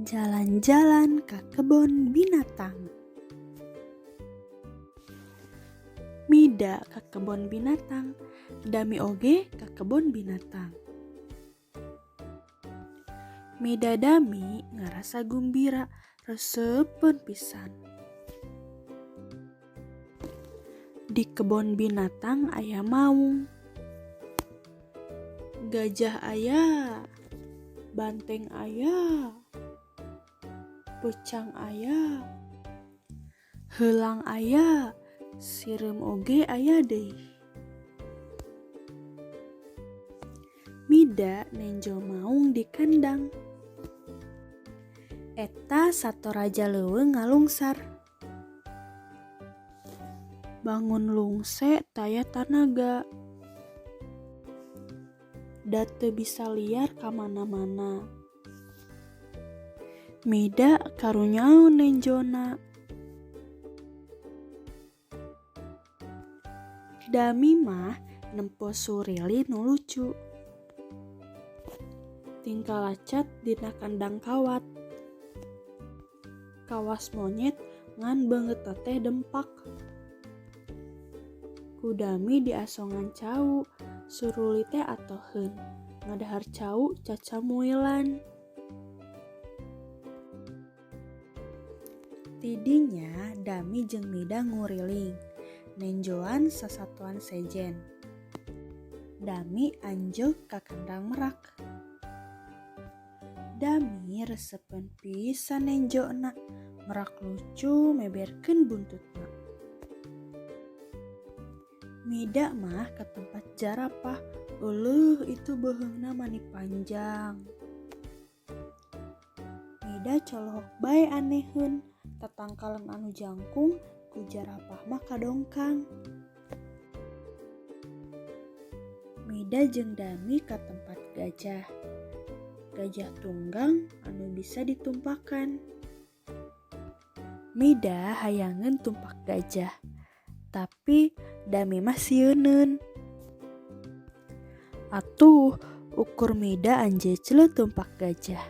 Jalan-jalan ke kebun binatang. Mida ke kebun binatang, dami oge ke kebun binatang. Mida dami ngerasa gumbira, resepun pisan. Di kebun binatang aya maung. Gajah aya, banteng aya, pucang aya, heulang aya, sireum oge aya deui. Mida nenjo maung di kandang. Eta sato raja leuweung ngalungsar. Bangun lungse taya tanaga. Da teu bisa liar ka mana-mana. Mida karunyaun nenjona. Dami mah nempo surili nu lucu. Tingkah lacat dina kandang kawat. Kawas monyet ngan beungeut teh dempak. Ku dami diasongan cau, suruli teh atoheun. Ngadahar cau cacamuilan. Tidinya dami jeung Mida nguriling, nenjoan sasatuan sejen. Dami anjeuk ka kandang merak. Dami resepen pisan nenjona, merak lucu meberkeun buntutna. Mida mah ke tempat jarapah, itu beuheungna mani panjang. Mida colohok bae aneheun, tatangkalan anu jangkung ku jarapah mah kadongkang. Mida jeung Dami ka tempat gajah. Gajah tunggang anu bisa ditumpakan. Mida hayangeun tumpak gajah, tapi Dami mah sieuneun. Atuh ukur Mida anjecleun tumpak gajah.